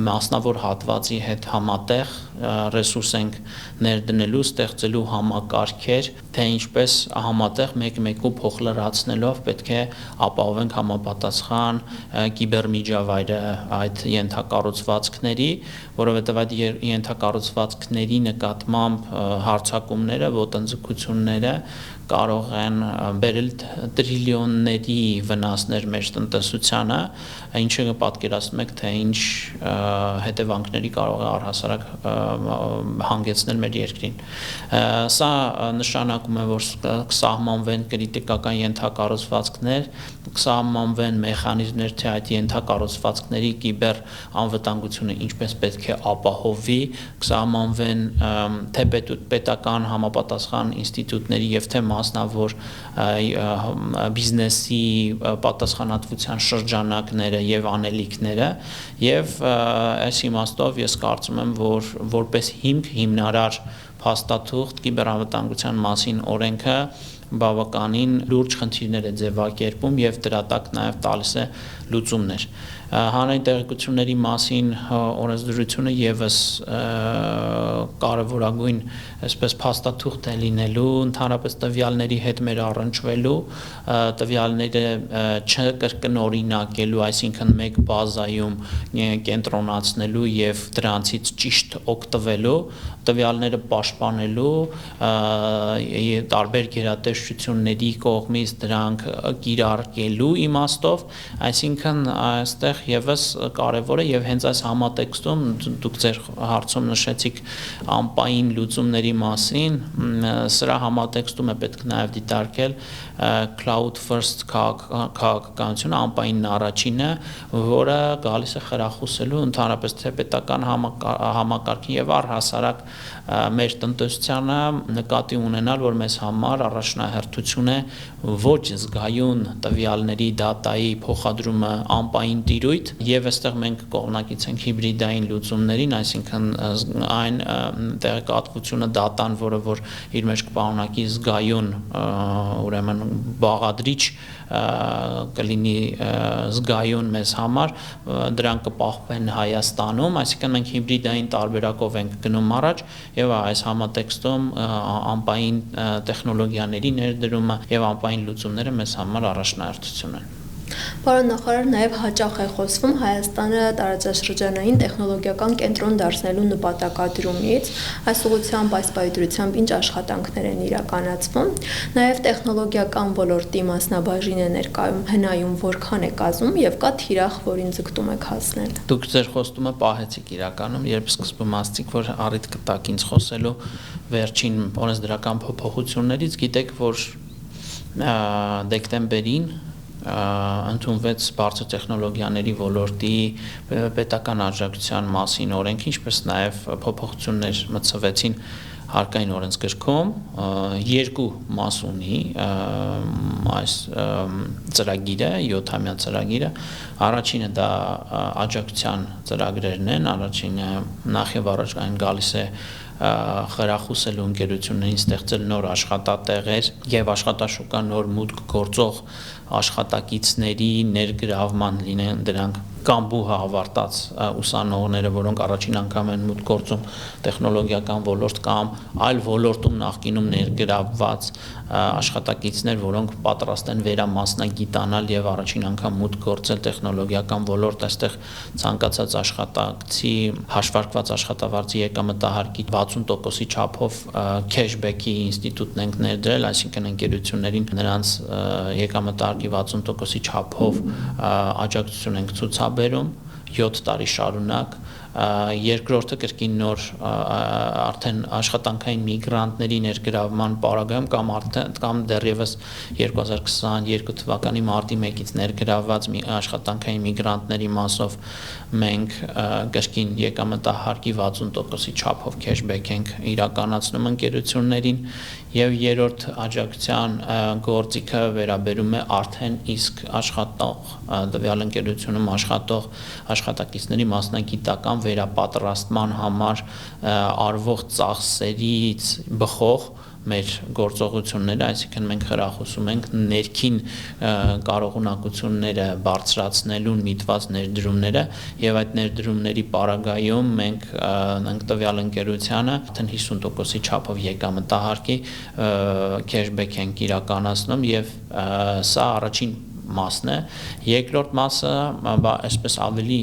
մասնավոր հատվածի հետ համատեղ ռեսուրս ենք ներդնելու, ստեղծելու համակարգեր, թե ինչպես համատեղ մեկ-մեկու փոխլրացնելով պետք է ապահովենք համապատասխան կիբերմիջավայրը այդ ենթակառուցվածքների որովհետև այդ ենթակառուցվածքների նկատմամբ հարձակումները, ոտնձգությունները կարող են բերել տրիլիոնների վնասներ մեր տնտեսությանը, ինչը պատկերացնում եք, թե ինչ հետևանքների կարող է առհասարակ հանգեցնել մեր երկրին։ Սա նշանակում է, որ կսահմանվեն կրիտիկական ենթակառուցվածքներ, կսահմանվեն մեխանիզմներ, թե այդ ենթակառուցվածքների կիբեր անվտանգությունը ինչպես պետք է ապահովվի, կսահմանվեն թե պետական համապատասխան ինստիտուտների եւ թե մասնավոր բիզնեսի պատասխանատվության շրջանակները եւ անելիքները եւ այս իմաստով ես կարծում եմ, որ որպես հիմնարար փաստաթուղթ կիբերանվտանգության մասին օրենքը բավականին լուրջ խնդիրներ է ձևակերպում եւ դրա տակ նաեւ տալիս է լուծումներ։ Հանրային տեղեկությունների մասին օրենսդրությունը եւս կարևորագույն այսպես փաստաթուղթ է լինելու, ընդհանրապես տվյալների հետ մեր առնչվելու, տվյալները չկրկնօրինակելու, այսինքն մեկ բազայում կենտրոնացնելու եւ դրանցից ճիշտ օգտվելու, տվյալները պաշտպանելու, տարբեր գերատեսչությունների կողմից դրանք կիրարկելու իմաստով, այսինքն այստեղ եւս կարևոր է եւ հենց այս համատեքստում դուք ձեր հարցում նշեցիք անպային լուծումների մասին, սրա համատեքստում է պետք նաեւ դիտարկել cloud first քաղաքականությունը, անպայինն առաջինը, որը գալիս է խրախուսելու ընդհանրապես թե պետական համակարգին եւ առհասարակ մեր տնտեսությանը նկատի ունենալ, որ մեզ համար առաջնահերթություն է ոչ զգայուն տվյալների դատայի փոխադրումը անպային տիրույթ եւ այստեղ մենք կողմնակից ենք հիբրիդային լուծումներին, այսինքն այն տեղեկատվությունը դատան, որը որ իր մեջ կպարունակի զգայուն ուրեմն բաղադրիչ կլինի զգայուն մեզ համար, դրանք կպահվեն Հայաստանում, այսինքն մենք հիբրիդային տարբերակով ենք գնում առաջ եւ այս համատեքստում անպային տեխնոլոգիաների ներդրումը եւ անպային լուծումները մեզ համար առաջնահերթություն են։ Պարոն նախարար, նաև հաճախ է խոսվում Հայաստանը տարածաշրջանային տեխնոլոգիական կենտրոն դարձնելու նպատակադրումից, այս ուղղությամբ այս պայմանությամբ ինչ աշխատանքներ են իրականացվում, նաև տեխնոլոգիական ոլորտի մասնաբաժին է ներկայում հնայում որքան է կազմում եւ կա թիրախ, որին ձգտում եք հասնել։ Դուք ձեր խոստումը պահեցիք իրականում, երբ սկզբում ասացիք, որ առիթ կտաք ինձ խոսելու վերջին օրենսդրական փոփոխություններից, գիտեք, որ դեկտեմբերին ընդունվեց բարձր տեխնոլոգիաների ոլորտի պետական աջակցության մասին օրենք, ինչպես նաև փոփոխություններ մտցվեցին հարկային օրենսգրքում, երկու մաս ունի այս ծրագիրը, 7-ամյա ծրագիրը, առաջինը դա աջակցության ծրագրերն են, առաջինը նախ եւ առաջ այն գալիս է խրախուսելու ընկերություններին ստեղծել նոր աշխատատեղեր եւ աշխատաշուկա նոր մուտք գործող աշխատակիցների ներգրավման լինեն դրանք կամ բուհը ավարտած ուսանողները, որոնք առաջին անգամ են մուտք գործում տեխնոլոգիական ոլորտ կամ այլ ոլորտում նախկինում ներգրավված աշխատակիցներ, որոնք պատրաստ են վերամասնագիտանալ եւ առաջին անգամ մուտք գործել տեխնոլոգիական ոլորտ, այստեղ ցանկացած աշխատակցի հաշվարկված աշխատավարձի եկամտահարկի 60%-ի չափով քեշբեքի ինստիտուտն ենք ներդրել, այսինքն ընկերություններին նրանց եկամտահարկի 60%-ի չափով աջակցություն ենք ցուցաբերում 7 տարի շարունակ, երկրորդը կրկին նոր արդեն աշխատանքային միգրանտների ներգրավման պարագայում կամ դեռևս 2022 թվականի մարտի 1-ից ներգրավված աշխատանքային միգրանտների մասով մենք կրկին եկամտահարկի 60%-ի չափով քեշբեք ենք իրականացնում ընկերություններին եւ երրորդ աջակցության գործիքը վերաբերում է արդեն իսկ աշխատող տվյալ ընկերությունում աշխատող աշխատակիցների մասնագիտական վերապատրաստման համար արվող ծախսերից բխող մեր գործողությունները, այսինքն մենք խրախուսում ենք ներքին կարողունակությունները բարձրացնելուն միտված ներդրումները եւ այդ ներդրումների պարագայում մենք տվյալ ընկերությանը արդեն 50%-ի չափով եկամտահարկի քեշբեք ենք իրականացնում եւ սա առաջին մասն է, երկրորդ մասը այսպես ավելի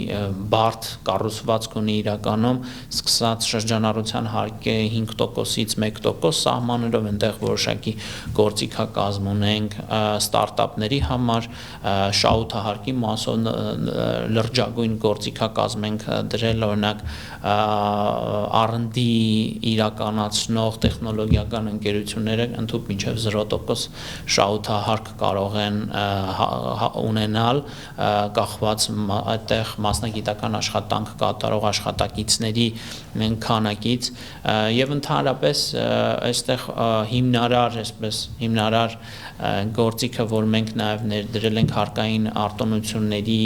բարդ կառուցվածք ունի իրականում, սկսած շրջանառության հարկի 5%-ից 1% սահմաններով, այնտեղ որոշակի գործիքակազմ ունենք ստարտափների համար, շահութահարկի մասով լրջագույն գործիքակազմ ենք դրել, օրինակ R&D իրականացնող տեխնոլոգիական ընկերությունները ընդհանուր մինչև 0% շահութահարկ կարող են ունենալ, կախված այդտեղ մասնագիտական աշխատանք կատարող աշխատակիցների քանակից, եւ ընդհանրապես այստեղ հիմնարար գործիքը, որ մենք նաև ներդրել ենք հարկային արտոնությունների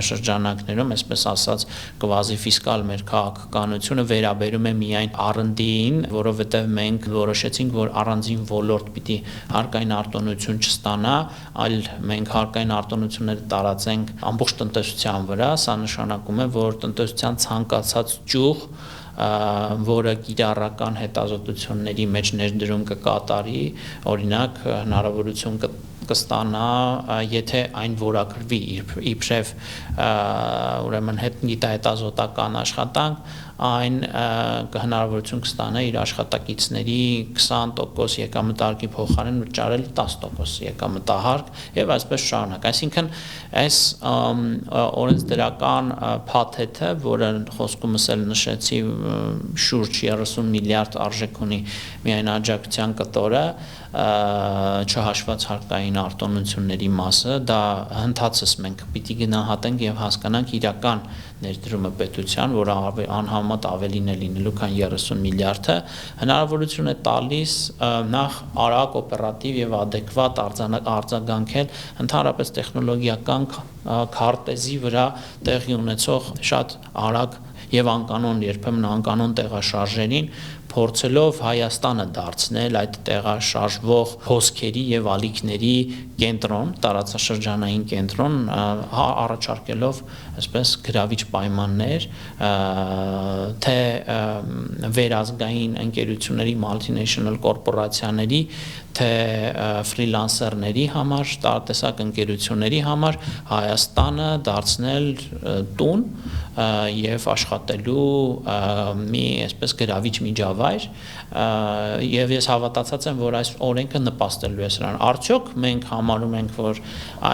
շրջանակներում, այսպես ասած, կվազի ֆիսկալ մեր քաղաքականությունը վերաբերում է միայն R&D-ին, որովհետև մենք որոշեցինք, որ առանձին ոլորտ պիտի հարկային արտոնություն չստանա, այլ մենք հարկային արտոնությունները տարածենք ամբողջ տնտեսության վրա, սա նշանակում է, որ տնտեսության ցանկացած ճյուղ, որը կիրառական հետազոտությունների մեջ ներդրում կկատարի, օրինակ հնարավորություն կստանա, եթե այն որակրվի իբրև ուրեմն գիտահետազոտական աշխատանք, այն հնարավորություն կստանա իր աշխատակիցների 20% եկամտահարկի փոխարեն վճարել 10% եկամտահարկ եւ այսպես շարունակ։ Այսինքն այս օրենսդրական փաթեթը, որը խոսքումս էլ նշեցի, շուրջ 30 միլիարդ արժեք ունի միայն աջակցության կտորը, չհաշված հարկային արտոնությունների մասը, դա հնդածս մենք պիտի գնահատենք եւ հասկանանք իրական ներդրումը պետության, որը անհամեմատ ավելին է լինելու, քան 30 միլիարդը, հնարավորություն է տալիս նախ արագ օպերատիվ եւ adekvat արձագանքել ընդհանրապես տեխնոլոգիական քարտեզի վրա տեղի ունեցող շատ արագ եւ անկանոն, երբեմն անկանոն տեղաշարժերին, փորձելով Հայաստանը դարձնել այդ տեղաշարժվող հոսքերի եւ ալիքների կենտրոն, տարածաշրջանային կենտրոն, առաջարկելով այսպես գրավիչ պայմաններ, թե վերազգային ընկերությունների, multinational կորպորացիաների, թե ֆրիլանսերների համար, տարատեսակ ընկերությունների համար Հայաստանը դարձնել տուն եւ աշխատելու մի այսպես գրավիչ միջավայր, եւ ես հավատացած եմ, որ այս օրենքը նպաստելու է սրան։ Արդյոք մենք համարում ենք, որ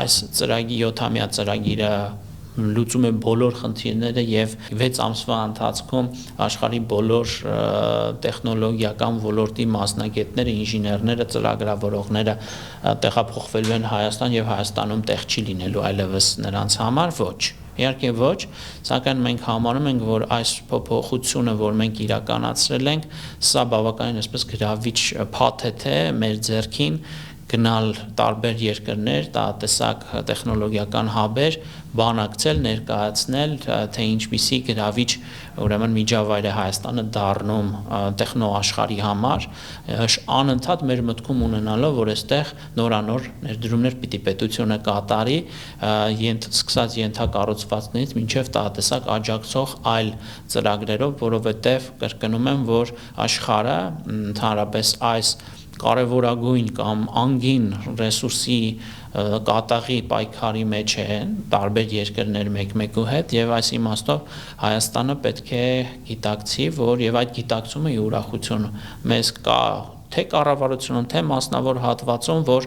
այս ծրագիրը 7-ամյա ծրագիրը լուծում է բոլոր խնդիրները եւ 6 ամսվա ընթացքում աշխարհի բոլոր տեխնոլոգիական ոլորտի մասնագետները, ինժեներները, ծրագրավորողները տեղափոխվելու են Հայաստան եւ Հայաստանում տեղ չի լինելու այլևս նրանց համար, ոչ։ Իհարկե ոչ, սակայն մենք համարում ենք, որ այս փոփոխությունը, որ մենք իրականացրել ենք, սա բավականին այսպես գրավիչ փաթեթ է մեր ձեռքին գնալ տարբեր երկրներ, տեսակ տեխնոլոգիական հաբեր, բանակցել, ներկայացնել, թե ինչպիսի գրավիչ ուրեմն միջավայր է Հայաստանը դառնում տեխնոաշխարհի համար, անընդհատ մեր մտքում ունենալով, որ այստեղ նորանոր ներդրումներ պիտի պետությունը կատարի, սկսած ենթակառուցվածքներից մինչև տեսակ աջակցող այլ ծրագրերով, որովհետև կրկնում եմ, որ աշխարհը ընդհանրապես այս կարևորագույն կամ անգին ռեսուրսի կատաղի պայքարի մեջ են տարբեր երկրներ մեկ-մեկու հետ եւ այս իմաստով Հայաստանը պետք է գիտակցի, որ եւ այդ գիտակցումը ուրախություն մեզ կա թե կառավարությունում, թե մասնավոր հատվածում, որ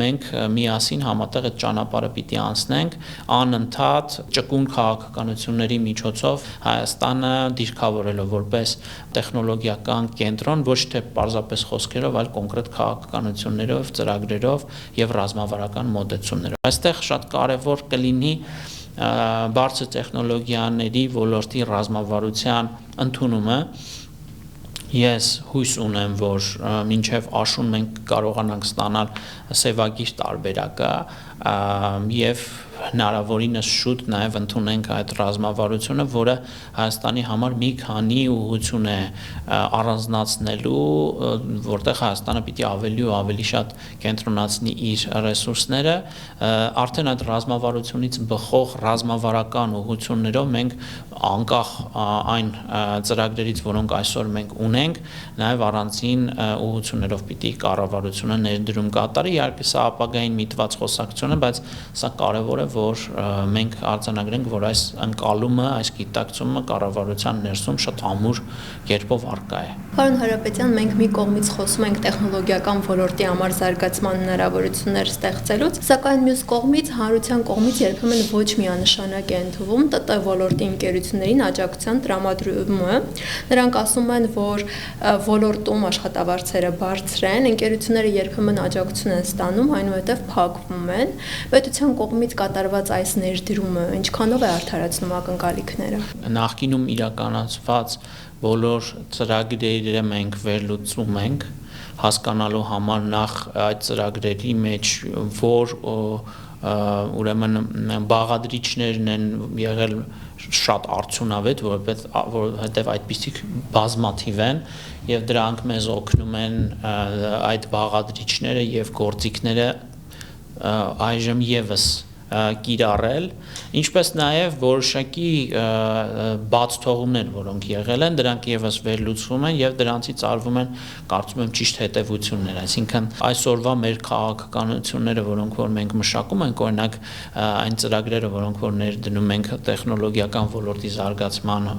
մենք միասին համատեղ այդ ճանապարհը պիտի անցնենք, անընդհատ ճկուն քաղաքականությունների միջոցով Հայաստանը դիրքավորելով որպես տեխնոլոգիական կենտրոն, ոչ թե պարզապես խոսքերով, այլ կոնկրետ քաղաքականություններով, ծրագրերով եւ ռազմավարական մոտեցումներով։ Այստեղ շատ կարեւոր կլինի բարձր տեխնոլոգիաների ոլորտի ռազմավարության ընդունումը։ Ես հույս ունեմ, որ մինչև աշուն մենք կարողանանք ստանալ սևագիր տարբերակը եւ հնարավորինս շուտ նաև ընդունենք այդ ռազմավարությունը, որը Հայաստանի համար մի քանի ուղղություն է առանձնացնելու, որտեղ Հայաստանը պիտի ավելի ու ավելի շատ կենտրոնացնի իր ռեսուրսները, արդեն այդ ռազմավարությունից բխող ռազմավարական ուղղություններով մենք անկախ այն ծրագրերից, որոնք այսօր մենք ունենք, նաև առանձին ուղղություններով պիտի կառավարությունը ներդրում կատարի, իհարկե սա ապագային միտված խոսակցություն գիտակցությունը, բայց սա կարևոր է, որ մենք արձանագրենք, որ այս ընկալումը, այս գիտակցումը կառավարության ներսում շատ ամուր կերպով առկա է։ Պարոն Հարապետյան, մենք մի կողմից խոսում ենք տեխնոլոգիական ոլորտի համար զարգացման հնարավորություններ ստեղծելուց, սակայն մյուս կողմից հանրության կողմից երբեմն ոչ միանշանակ է ընդունվում ՏՏ ոլորտի ընկերություններին աջակցության տրամադրումը։ Նրանք ասում են, որ ոլորտում աշխատավարձերը բարձր են, ընկերությունները երբեմն աջակցություն են ստանում, այնուհետև փակվում են։ Պետության կողմից կատարված այս ներդրումը ինչքանով է արդարացնում ակնկալիքները։ Նախկինում իրականացված բոլոր ծրագրերը մենք վերլուծում ենք, հասկանալու համար նախ այդ ծրագրերի մեջ որ ուրեմն բաղադրիչներն են եղել շատ արդյունավետ, որովհետև այդպիսիք բազմաթիվ են եւ դրանք մեզ օգնում են այդ բաղադրիչները եւ գործիքները այժմ եւս կիրառել, ինչպես նաև որոշակի բաց թողումներ, որոնք եղել են, դրանք եւս վերլուծվում են եւ դրանցից արվում են, կարծում եմ, ճիշտ հետեւություններ, այսինքն այսօրվա մեր քաղաքականությունները, որոնք որ մենք մշակում ենք, օրինակ այն ծրագրերը, որոնք որ ներդնում ենք տեխնոլոգիական ոլորտի զարգացման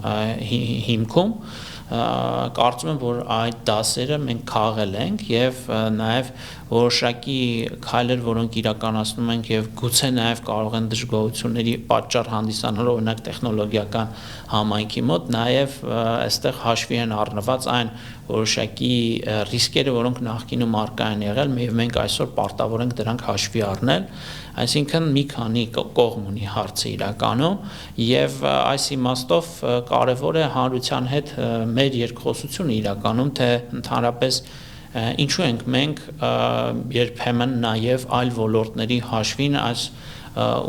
հիմքում, կարծում եմ, որ այդ դասերը մենք քաղել ենք եւ նաեւ որոշակի քայլեր, որոնք իրականացնում ենք եւ գուցե նաեւ կարող են դժգոհությունների պատճառ հանդիսանալ օրինակ տեխնոլոգիական համայնքի մոտ, նաեւ այստեղ հաշվի են առնված այն որոշակի ռիսկերը, որոնք նախկինում առկա են եղել, եւ մենք այսօր պարտավոր ենք դրանք հաշվի առնել, այսինքն մի քանի կողմ ունի հարցը իրականում եւ այս իմաստով կարեւոր է հանրության հետ մեր երկխոսությունը իրականում, թե ընդհանրապես ինչու ենք մենք երբեմն նաև այլ ոլորտների հաշվին այս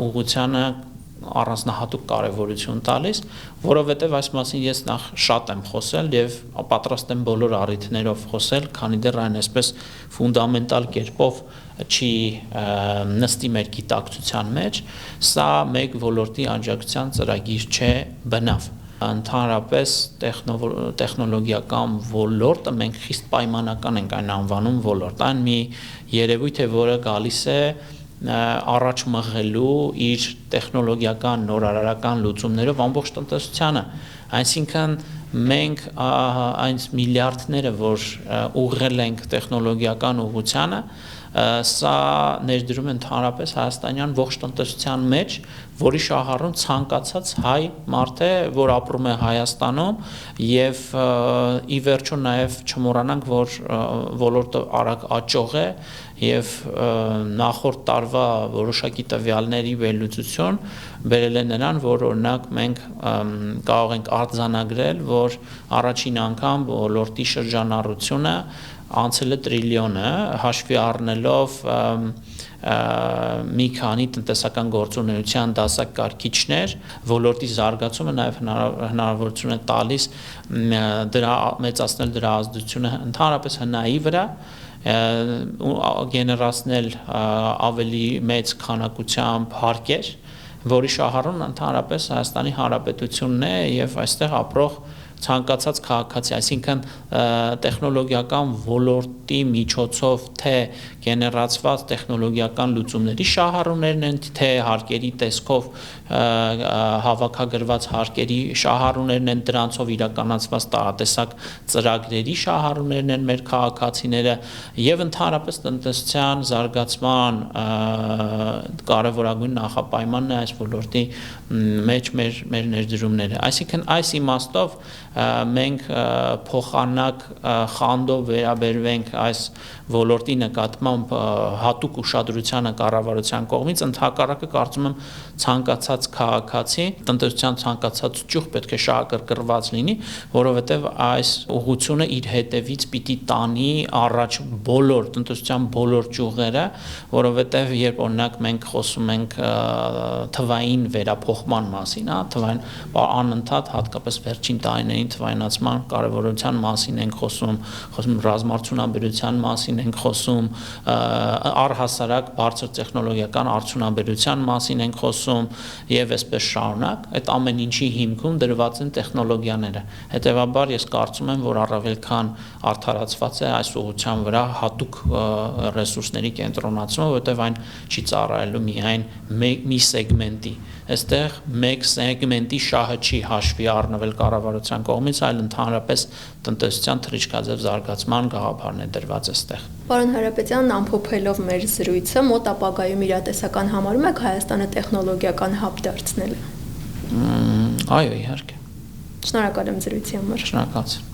ուղղությանը առանձնահատուկ կարևորություն տալիս, որովհետև այս մասին ես նախ շատ եմ խոսել եւ պատրաստ եմ բոլոր առիթներով խոսել, քանի դեռ այն այսպես ֆունդամենտալ կերպով չի նստի մեր գիտակցության մեջ, սա մեկ ոլորտի աջակցության ծրագիր չէ բնավ։ Ընդհանրապես տեխնոլոգիական ոլորտը մենք խիստ պայմանական ենք այն անվանում ոլորտ, այն մի երևույթ է, որը գալիս է առաջ մղելու իր տեխնոլոգիական նորարարական լուծումներով ամբողջ տնտեսությանը, այսինքն մենք այն միլիարդները, որ ուղղել ենք տեխնոլոգիական ուղղությանը, սա ներդրում է ընդհանրապես հայաստանյան ողջ տնտեսության մեջ, որի շահառուն ցանկացած հայ մարդ է, որ ապրում է Հայաստանում եւ ի վերջո նաեւ չմոռանանք, որ ոլորտը արագ աճող է եւ նախորդ տարվա որոշակի տվյալների վերլուծություն բերել է նրան, որ օրինակ մենք կարող ենք արձանագրել, որ առաջին անգամ ոլորտի շրջանառությունը անցել է տրիլիոնը, հաշվի առնելով մի քանի տնտեսական գործունեության դասակարգիչներ, ոլորտի զարգացումը նաև հնարավորություն է տալիս դրա մեծացնել դրա ազդեցությունը ընդհանրապես հնայի վրա, գեներացնել ավելի մեծ քանակությամբ հարկեր, որի շահառուն ընդհանրապես Հայաստանի Հանրապետությունն է եւ այստեղ ապրող ցանկացած քաղաքացի, այսինքն տեխնոլոգիական ոլորտի միջոցով թե գեներացված տեխնոլոգիական լուծումների շահառուներն են, թե հարկերի տեսքով հավաքագրված հարկերի շահառուներն են, դրանցով իրականացված տարատեսակ ծրագրերի շահառուներն են մեր քաղաքացիները եւ ընդհանրապես տնտեսության զարգացման կարևորագույն նախապայմանն է այս ոլորտի մեջ մեր ներդրումները, այսինքն այս իմաստով մենք փոխանակ խանդով վերաբերվենք այս ոլորտի նկատմամբ հատուկ ուշադրությանը կառավարության կողմից, ընդհակառակը կարծում եմ ցանկացած քաղաքացի, տնտեսության ցանկացած ճյուղ պետք է շահագրգռված լինի, որովհետև այս ուղղությունը իր հետևից պիտի տանի առաջ բոլոր տնտեսության բոլոր ճյուղերը, որովհետև երբ օրինակ մենք խոսում ենք թվային վերափոխման մասին, թվային անընդհատ հատկապես վերջին տարիների գիտելիքային թվայնացման կարևորության մասին ենք խոսում ռազմարդյունաբերության մասին ենք խոսում, առհասարակ բարձր տեխնոլոգիական արդյունաբերության մասին ենք խոսում եւ այսպես շարունակ, այդ ամեն ինչի հիմքում դրված են տեխնոլոգիաները։ Հետևաբար ես կարծում եմ, որ առավել քան արդարացված է այս ուղղության վրա հատուկ ռեսուրսների կենտրոնացումը, որովհետեւ այն չի ծառայելու միայն մի սեգմենտի։ Այստեղ մեկ սեգմենտի շահը չի հաշվի առնվել կառավարության կողմից, այլ ընդհանրապես տնտեսության թռիչքաձև զարգացման գաղափարն է դրված այստեղ։ Պարոն Հարապետյան, ամփոփելով մեր զրույցը, մոտ ապագայում իրատեսական համարում եք Հայաստանը տեխնոլոգիական հաբ դարձնելը։ Այո, իհարկե։ Շնորհակալ եմ զրույցի համար։ Շնորհակալություն։